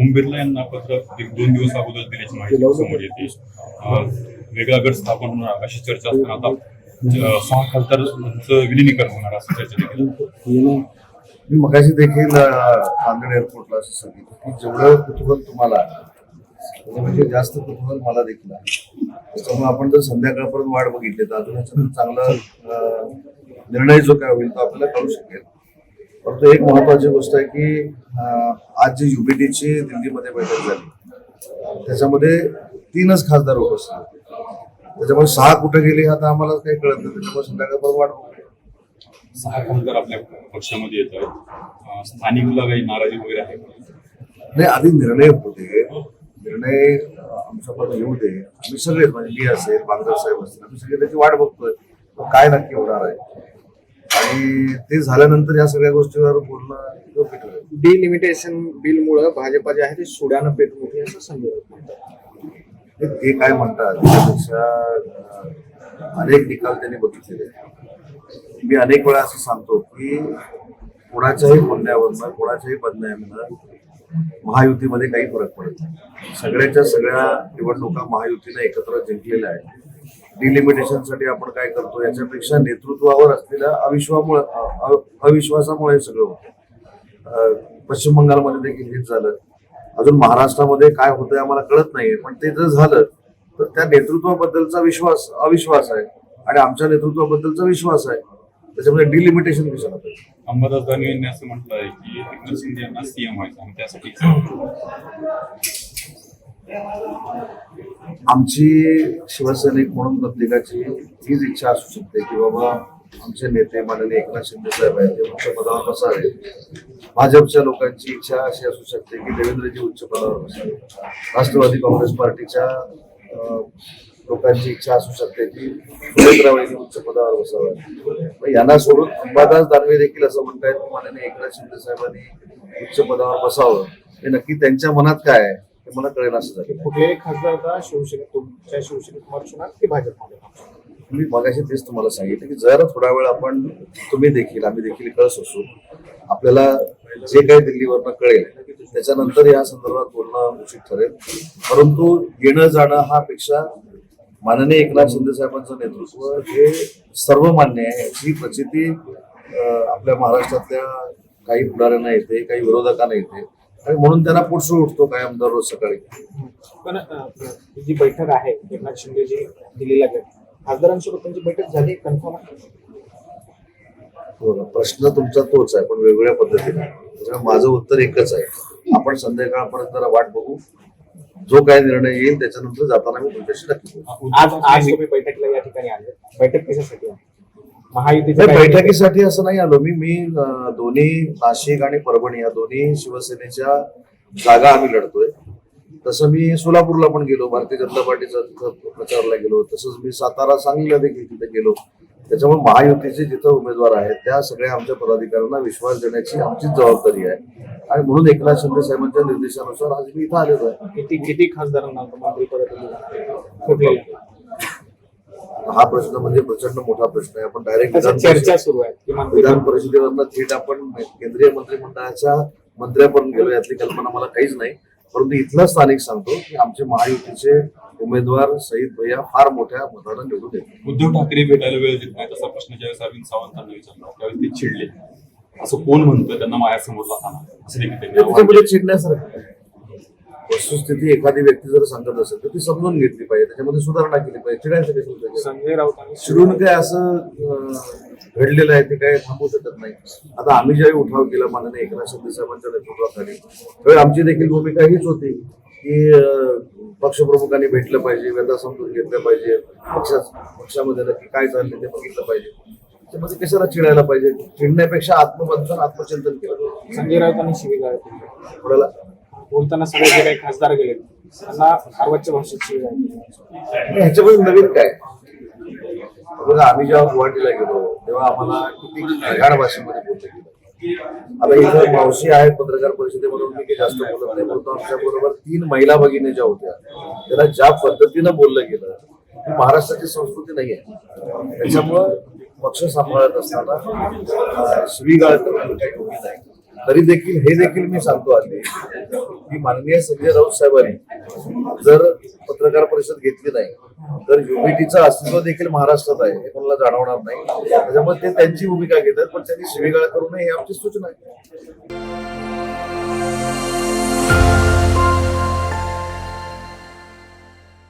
ओम बिर्ला यांना पत्र 2 दिवस अगोदर दिल्याची माहिती समोर येते. वेगळा गट स्थापन होणार अशी चर्चा असताना आता 6 खासदारांचं विलिनीकरण होणार असं चर्चा देखील. मी मगाशी देखील नांदेड एअरपोर्टला असं सांगितलं की जेवढं कुतूहल तुम्हाला त्याच्यापेक्षा जास्त कुतूहल मला देखील आहे. त्याच्यामुळे आपण जर संध्याकाळपर्यंत वाट बघितली तर अजून याच्यात चांगला निर्णय जो काय होईल तो आपल्याला कळू शकेल. परंतु एक महत्वाची गोष्ट आहे की आज जी युबीटीची दिल्लीमध्ये बैठक झाली त्याच्यामध्ये 3च खासदार उपस्थित होते. त्याच्यामुळे 6 कुठे गेले आता आम्हाला काही कळत नाही. त्याच्यामुळे संध्याकाळपर्यंत वाट बघू. 6 खासदार आपल्या पक्षामध्ये येत आहेत. स्थानिकला काही नाराजी वगैरे आहे? नाही, आधी निर्णय होऊ दे. निर्णय आमच्यापर्यंत येऊ दे. आम्ही सगळे म्हणजे मी असेल बांगर साहेब असतील आम्ही सगळे त्याची वाट बघतोय काय नक्की होणार आहे आणि ते झाल्यानंतर या सगळ्या गोष्टीवर बोलणं योग्य ठरेल. डिलिमिटेशन बिलमुळे भाजपा जे आहे ते सुड्यानं पेटून होते असं समजलं. ते काय म्हणतात त्यापेक्षा अनेक निकाल त्यांनी बघितलेले. मी अनेक वेळा असं सांगतो की कोणाच्याही बोलण्यावरनं कोणाच्याही बदनामीनं महायुतीमध्ये काही फरक पडत नाही. सगळ्याच्या सगळ्या निवडणुका महायुतीने एकत्र जिंकलेल्या आहेत. डिलिमिटेशनसाठी आपण काय करतो याच्यापेक्षा नेतृत्वावर असलेल्या अविश्वासामुळे हे सगळं होतं. पश्चिम बंगालमध्ये देखील हेच झालं. अजून महाराष्ट्रामध्ये काय होतंय आम्हाला कळत नाहीये पण ते जर झालं तर त्या नेतृत्वाबद्दलचा अविश्वास आहे आणि आमच्या नेतृत्वाबद्दलचा विश्वास आहे. त्याच्यामध्ये डिलिमिटेशन कशाला पाहिजे. अंबादास दानवे यांनी असं म्हटलं आहे की एकनाथ शिंदे यांना सीएम व्हायचं आणि त्यासाठी आमची शिवसैनिक म्हणून प्रत्येकाची हीच इच्छा असू शकते की बाबा आमचे नेते माननीय एकनाथ शिंदे साहेब आहेत ते उच्च पदावर बसावे. भाजपच्या लोकांची इच्छा अशी असू शकते की देवेंद्रजी उच्च पदावर बसावे. राष्ट्रवादी काँग्रेस पार्टीच्या लोकांची इच्छा असू शकते की सुरेंद्ररावांनी उच्च पदावर बसावं. यांना सोडून अंबादास दानवे देखील असं म्हणतायत की माननीय एकनाथ शिंदे साहेबांनी उच्च पदावर बसावं. हे नक्की त्यांच्या मनात काय आहे हे मला कळेल असं झालं. कुठलेही खासदार का शिवसेनेत तुमच्या शिवसेनेत मारणार की भाजपमध्ये? मी मगाशी तेच तुम्हाला सांगितलं की जर थोडा वेळ आपण आम्ही देखील कळस असू. आपल्याला जे काही दिल्लीवरनं कळेल त्याच्यानंतर या संदर्भात बोलणं उचित ठरेल. परंतु येणं जाणं हा पेक्षा माननीय एकनाथ शिंदे साहेबांचं नेतृत्व हे सर्वमान्य आहे याची प्रचिती आपल्या महाराष्ट्रातल्या काही पुढाऱ्यांना येते काही विरोधकांना येते आणि म्हणून त्यांना पुढसूळ उठतो कायम दररोज सकाळी. पण जी बैठक आहे एकनाथ शिंदे जी दिल्लीला गेले खासदारांसोबत त्यांची बैठक झाली कन्फर्म आहे? प्रश्न तुमचा तोच आहे पण वेगवेगळ्या पद्धतीने. त्याच्यामुळे माझं उत्तर एकच आहे. आपण संध्याकाळपर्यंत जरा वाट बघू. जो काय निर्णय येईल त्याच्यानंतर जाताना मी तुमच्याशी नक्की बोलू. आज तुम्ही बैठकीला या ठिकाणी आले. बैठक कशासाठी? महायुतीच्या बैठकीसाठी असं नाही आलो मी दोन्ही नाशिक आणि परभणी या दोन्ही शिवसेनेच्या जागा आम्ही लढतोय. तसं मी सोलापूरला पण गेलो. भारतीय जनता पार्टीचा प्रचारला गेलो. तसंच मी सातारा सांगलीला देखील तिथे गेलो. त्याच्यामुळे महायुतीचे जिथं उमेदवार आहेत त्या सगळ्या आमच्या पदाधिकाऱ्यांना विश्वास देण्याची आमचीच जबाबदारी आहे आणि म्हणून एकनाथ शिंदे साहेबांच्या निर्देशानुसार आज मी इथं आलेलो आहे. किती खासदारांना मंत्रिपद? हा प्रश्न म्हणजे प्रचंड मोठा प्रश्न आहे. आपण डायरेक्ट चर्चा सुरू आहे. विधान परिषदेवरनं थेट आपण केंद्रीय मंत्रिमंडळाच्या मंत्र्यापर्यंत गेलो यातली कल्पना मला काहीच नाही. परंतु इथलं स्थानिक सांगतो की आमचे महायुतीचे उमेदवार सईद भैया फार मोठ्या मतानं निवडून येतात. उद्धव ठाकरे भेटायला वेळ देत नाही असा प्रश्न ज्यावेळेस अरविंद सावंतांना विचारला त्यावेळेस ते चिडले. असं कोण म्हणतं त्यांना माझ्यासमोर जाताना असं त्याच्यामध्ये चिडण्यासारखं आहे. वस्तुस्थिती एखादी व्यक्ती जर सांगत असेल तर ती समजून घेतली पाहिजे त्याच्यामध्ये सुधारणा केली पाहिजे. चिडायचं संजय राऊतांनी चिडून काय असं घडलेलं आहे ते काय थांबवू शकत नाही. आता आम्ही ज्यावेळी उठाव केला माननीय एकनाथ शिंदे साहेबांच्या नेतृत्वाखाली त्यावेळी आमची देखील भूमिका हीच होती की पक्षप्रमुखांनी भेटलं पाहिजे. व्यथा समजून घेतल्या पाहिजे. पक्षामध्ये नक्की काय चाललंय ते बघितलं पाहिजे. त्यामध्ये कशाला चिडायला पाहिजे. चिडण्यापेक्षा आत्मबंधन आत्मचिंतन केलं. संजय राऊतांनी शिवीगाळ कोणाला बोलताना सगळे जे काही खासदार गेले त्यांना सर्वोच्च भाषेत शिवीगाळ. ह्याच्यामध्ये नवीन काय बघा. आम्ही जेव्हा गुवाहाटीला गेलो तेव्हा आम्हाला किती घाण भाषेमध्ये बोललं गेलं. आता इथं मावशी आहेत पत्रकार परिषदेमधून मी काही जास्त बोलत नाही. परंतु आमच्या बरोबर 3 महिला भगिनी ज्या होत्या त्याला ज्या पद्धतीनं बोललं गेलं ती महाराष्ट्राची संस्कृती नाही आहे. त्याच्यामुळं पक्ष सांभाळत असताना शिवीगाळ करणं काही योग्य नाही. तरी देखील हे देखील मी सांगतो आधी की माननीय संजय राऊत साहेबांनी जर पत्रकार परिषद घेतली नाही तर युबीटीचं अस्तित्व देखील महाराष्ट्रात आहे हे कोणाला जाणवणार नाही. त्याच्यामुळे ते त्यांची भूमिका घेतात, पण त्यांनी शिवीगाळ करू नये ही आमची सूचना आहे.